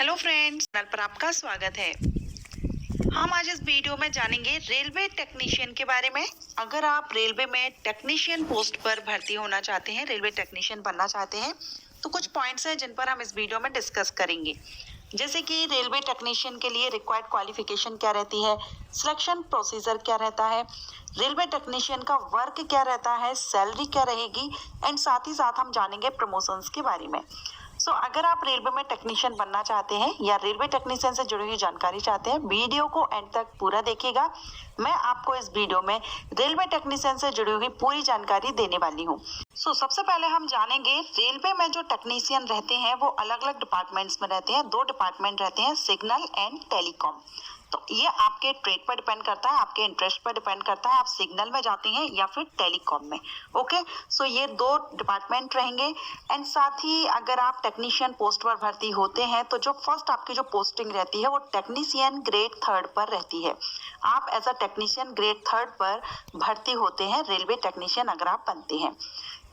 Hello friends, channel पर आपका स्वागत है। हम आज इस वीडियो में जानेंगे रेलवे टेक्नीशियन के बारे में। अगर आप रेलवे में टेक्नीशियन पोस्ट पर भर्ती होना चाहते हैं, रेलवे टेक्नीशियन बनना चाहते हैं, तो कुछ पॉइंट्स हैं जिन पर हम इस वीडियो में डिस्कस करेंगे। जैसे कि रेलवे टेक्नीशियन के लिए रिक्वायर्ड क्वालिफिकेशन क्या रहती है, सिलेक्शन प्रोसीजर क्या रहता है, रेलवे टेक्नीशियन का वर्क क्या रहता है, सैलरी क्या रहेगी, एंड साथ ही साथ हम जानेंगे प्रमोशंस के बारे में। अगर आप रेलवे में टेक्नीशियन बनना चाहते हैं या रेलवे टेक्नीशियन से जुड़ी हुई जानकारी चाहते हैं, वीडियो को एंड तक पूरा देखिएगा। मैं आपको इस वीडियो में रेलवे टेक्नीशियन से जुड़ी हुई पूरी जानकारी देने वाली हूँ। सबसे पहले हम जानेंगे रेलवे में जो टेक्नीशियन रहते हैं वो अलग अलग डिपार्टमेंट्स में रहते हैं। दो डिपार्टमेंट रहते हैं, सिग्नल एंड टेलीकॉम। तो ये आपके ट्रेड पर डिपेंड करता है, आपके इंटरेस्ट पर डिपेंड करता है, आप सिग्नल में जाते हैं या फिर टेलीकॉम में। ओके, ये दो डिपार्टमेंट रहेंगे। एंड साथ ही अगर आप टेक्नीशियन पोस्ट पर भर्ती होते हैं तो जो फर्स्ट आपकी जो पोस्टिंग रहती है वो टेक्नीशियन ग्रेड 3 पर रहती है। आप एज अ टेक्नीशियन ग्रेड 3 पर भर्ती होते हैं, रेलवे टेक्नीशियन अगर आप बनते हैं।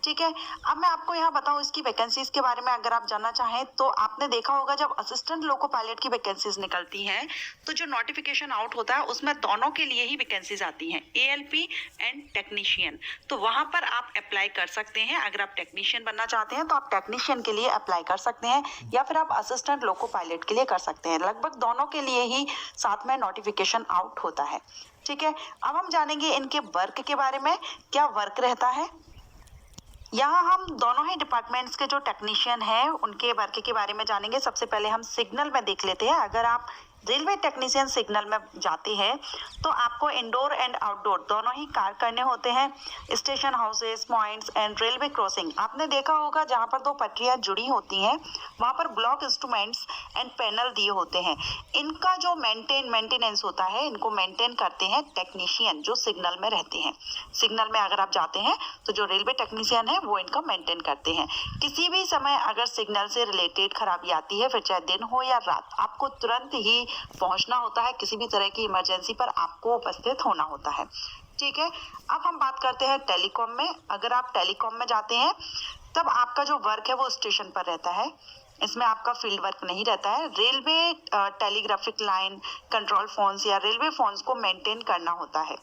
ठीक है, अब मैं आपको यहाँ बताऊँ इसकी वैकेंसीज के बारे में। अगर आप जानना चाहें तो आपने देखा होगा जब असिस्टेंट लोको पायलट की वैकेंसीज निकलती हैं तो जो नोटिफिकेशन आउट होता है उसमें दोनों के लिए ही वैकेंसीज आती हैं, एएलपी एंड टेक्नीशियन। तो वहां पर आप अप्लाई कर सकते हैं। अगर आप टेक्नीशियन बनना चाहते हैं तो आप टेक्नीशियन के लिए अप्लाई कर सकते हैं या फिर आप असिस्टेंट लोको पायलट के लिए कर सकते हैं। लगभग दोनों के लिए ही साथ में नोटिफिकेशन आउट होता है। ठीक है, अब हम जानेंगे इनके वर्क के बारे में, क्या वर्क रहता है। यहाँ हम दोनों ही डिपार्टमेंट्स के जो टेक्नीशियन हैं उनके वर्क के बारे में जानेंगे। सबसे पहले हम सिग्नल में देख लेते हैं। अगर आप रेलवे टेक्नीशियन सिग्नल में जाते हैं तो आपको इंडोर एंड आउटडोर दोनों ही कार्य करने होते हैं। Station houses, points and railway crossing आपने देखा होगा जहाँ पर दो पटरियां जुड़ी होती हैं वहाँ पर ब्लॉक इंस्ट्रूमेंट्स एंड पैनल दिए होते हैं। इनका जो मेंटेनेंस होता है, इनको मेंटेन करते हैं टेक्नीशियन जो सिग्नल में रहते हैं। सिग्नल में अगर आप जाते हैं तो जो रेलवे टेक्नीशियन है वो इनका मेंटेन करते हैं। किसी भी समय अगर सिग्नल से रिलेटेड खराबी आती है, फिर चाहे दिन हो या रात, आपको तुरंत ही पहुंचना होता है। किसी भी तरह की इमरजेंसी पर आपको उपस्थित होना होता है। ठीक है, अब हम बात करते हैं टेलीकॉम में। अगर आप टेलीकॉम में जाते हैं तब आपका जो वर्क है वो स्टेशन पर रहता है। इसमें आपका फील्ड वर्क नहीं रहता है। Railway telegraphic line, control phones या रेलवे फोन्स को मेंटेन करना होता है।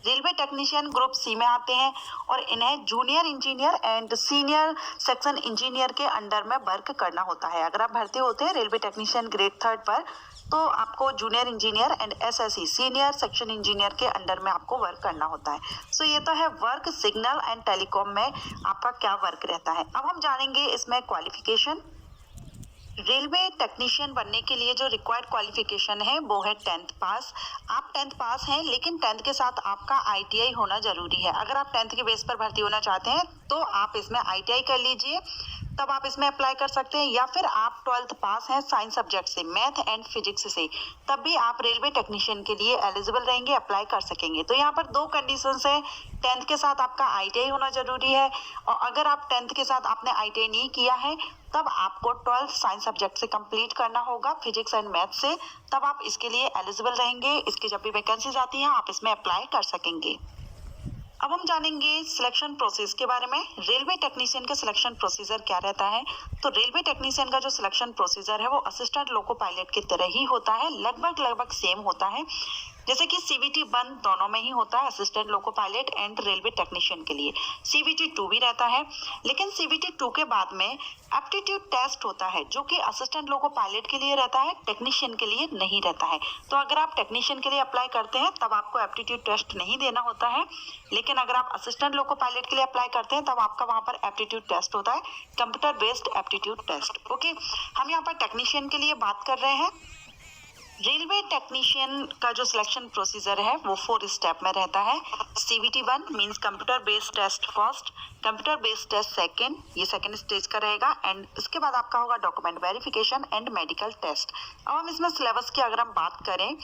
रेलवे टेक्नीशियन ग्रुप सी में आते हैं और इन्हें junior engineer and senior section engineer के अंडर में वर्क करना होता है। अगर आप भर्ती होते हैं रेलवे टेक्नीशियन ग्रेड 3 पर तो आपको junior engineer and SSC senior section engineer के अंडर में आपको वर्क करना होता है। ये तो है वर्क सिग्नल एंड टेलीकॉम में आपका क्या वर्क रहता है। अब हम जानेंगे इसमें क्वालिफिकेशन। रेलवे टेक्नीशियन बनने के लिए जो रिक्वायर्ड क्वालिफिकेशन है वो है 10th पास। आप 10th पास हैं, लेकिन 10th के साथ आपका आईटीआई होना जरूरी है। अगर आप 10th के बेस पर भर्ती होना चाहते हैं तो आप इसमें आईटीआई कर लीजिए, तब आप इसमें अप्लाई कर सकते हैं। या फिर आप 12th पास हैं साइंस सब्जेक्ट से, मैथ एंड फिजिक्स से, तब भी आप रेलवे टेक्नीशियन के लिए एलिजिबल रहेंगे, अप्लाई कर सकेंगे। तो यहाँ पर दो कंडीशंस है, 10th के साथ आपका आईटीआई होना जरूरी है, और अगर आप 10th के साथ आपने आईटीआई नहीं किया है तब आपको 12th साइंस सब्जेक्ट से कंप्लीट करना होगा, फिजिक्स एंड मैथ से, तब आप इसके लिए एलिजिबल रहेंगे। इसकी जब भी वैकेंसीज आती हैं आप इसमें अप्लाई कर सकेंगे। अब हम जानेंगे सिलेक्शन प्रोसेस के बारे में। रेलवे टेक्नीशियन का सिलेक्शन प्रोसीजर क्या रहता है। तो रेलवे टेक्नीशियन का जो सिलेक्शन प्रोसीजर है वो असिस्टेंट लोको पायलट की तरह ही होता है, लगभग सेम होता है। जैसे कि CVT 1 दोनों में ही होता है, assistant loco pilot and railway technician के लिए। CVT 2 भी रहता है, लेकिन CVT 2 के बाद में एप्टीट्यूड टेस्ट होता है जो कि असिस्टेंट लोको पायलट के लिए रहता है, टेक्नीशियन के लिए नहीं रहता है। तो अगर आप टेक्नीशियन के लिए अप्लाई करते हैं तब आपको एप्टीट्यूड टेस्ट नहीं देना होता है, लेकिन अगर आप असिस्टेंट लोको पायलट के लिए अप्लाई करते हैं तब आपका वहाँ पर एप्टीट्यूड टेस्ट होता है, computer based aptitude test. Okay, हम यहाँ पर टेक्नीशियन के लिए बात कर रहे हैं। रेलवे टेक्नीशियन का जो सिलेक्शन प्रोसीजर है वो 4 स्टेप में रहता है। CVT 1 means computer based test first, computer based test second, ये सेकंड स्टेज का रहेगा, एंड इसके बाद आपका होगा document verification and medical test. अब हम इसमें सिलेबस की अगर हम बात करें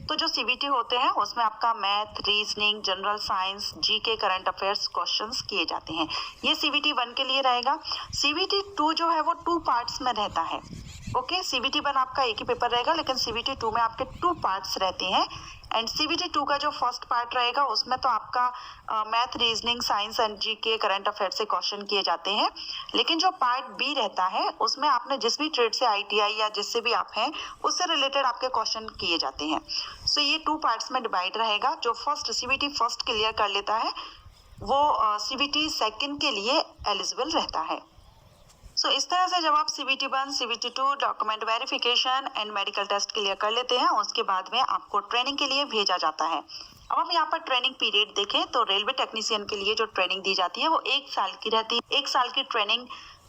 तो जो CVT होते हैं उसमें आपका math, reasoning, general science, GK, current affairs questions किए जाते हैं। ये CVT 1 के लिए रहेगा। CVT 2 जो है वो 2 पार्ट्स में रहता है। ओके, CBT 1 आपका एक ही पेपर रहेगा, लेकिन CBT 2 में आपके 2 पार्ट्स रहते हैं। एंड CBT 2 का जो फर्स्ट पार्ट रहेगा उसमें तो आपका math, reasoning, science and GK, current affair से क्वेश्चन किए जाते हैं। लेकिन जो पार्ट बी रहता है उसमें आपने जिस भी ट्रेड से, ITI या जिससे भी आप हैं उससे रिलेटेड आपके क्वेश्चन किए जाते हैं। सो ये 2 पार्ट्स में डिवाइड रहेगा। जो फर्स्ट CBT फर्स्ट क्लियर कर लेता है वो CBT सेकंड के लिए एलिजिबल रहता है। सो इस तरह से जब आप CBT 1, CBT 2, document verification and medical test clear कर लेते हैं, उसके बाद में आपको ट्रेनिंग के लिए भेजा जाता है। अब हम यहाँ पर ट्रेनिंग पीरियड देखें तो रेलवे टेक्नीशियन के लिए जो ट्रेनिंग दी जाती है वो 1 साल की रहती है। 1 साल की ट्रेनिंग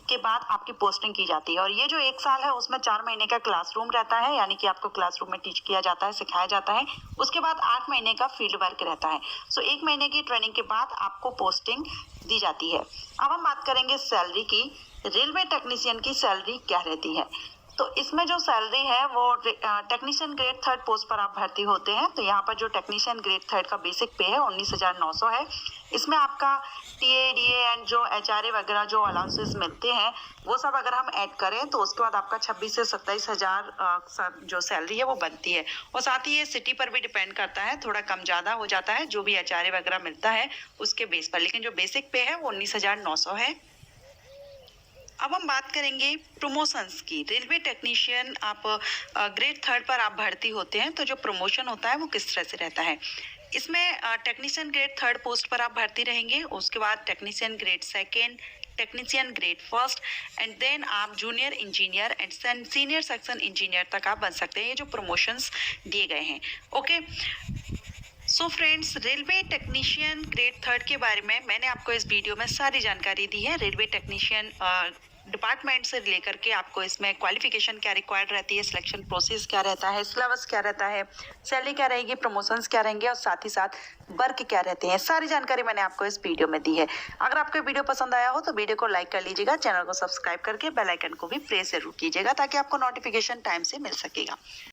के बाद आपकी पोस्टिंग की जाती है और ये जो 1 साल है उसमें 4 महीने का क्लासरूम रहता है, यानी कि आपको क्लासरूम में टीच किया जाता है, सिखाया जाता है। उसके बाद 8 महीने का फील्ड वर्क रहता है। सो 1 महीने की ट्रेनिंग के बाद आपको पोस्टिंग दी जाती है। अब हम बात करेंगे सैलरी की। रेलवे टेक्नीशियन की सैलरी क्या रहती है? तो इसमें जो सैलरी है वो टेक्नीशियन ग्रेड 3 पोस्ट पर आप भर्ती होते हैं। तो यहाँ पर जो टेक्नीशियन ग्रेड 3 का बेसिक पे है 19,900 है। इसमें आपका TA, DA एंड जो HRA वगैरह जो अलाउंसेस मिलते हैं वो सब अगर हम ऐड करें तो उसके बाद आपका 26 से 27,000 जो सैलरी है वो बनती है। और साथ ही ये सिटी पर भी डिपेंड करता है, थोड़ा कम ज़्यादा हो जाता है जो भी HRA वगैरह मिलता है उसके बेस पर, लेकिन जो बेसिक पे है वो 19,900 है। अब हम बात करेंगे प्रमोशंस की। रेलवे टेक्नीशियन आप ग्रेड 3 पर आप भर्ती होते हैं तो जो प्रमोशन होता है वो किस तरह से रहता है? इसमें टेक्नीशियन ग्रेड 3 पोस्ट पर आप भर्ती रहेंगे, उसके बाद technician grade 2, technician grade 1 and then आप junior engineer and senior section engineer तक आप बन सकते हैं। ये जो प्रमोशंस दिए गए हैं। Okay, so friends, railway technician grade 3 के बारे में मैंने आपको इस वीडियो में सारी जानकारी दी है। रेलवे टेक्नीशियन डिपार्टमेंट से लेकर के आपको इसमें क्वालिफिकेशन क्या रिक्वायर्ड रहती है, सिलेक्शन प्रोसेस क्या रहता है, सिलेबस क्या रहता है, सैलरी क्या रहेगी, प्रमोशंस क्या रहेंगे और साथ ही साथ वर्क क्या रहते हैं, सारी जानकारी मैंने आपको इस वीडियो में दी है। अगर आपको वीडियो पसंद आया हो तो वीडियो को लाइक कर लीजिएगा, चैनल को सब्सक्राइब करके बेल आइकन को भी प्रेस जरूर कीजिएगा ताकि आपको नोटिफिकेशन टाइम से मिल सकेगा।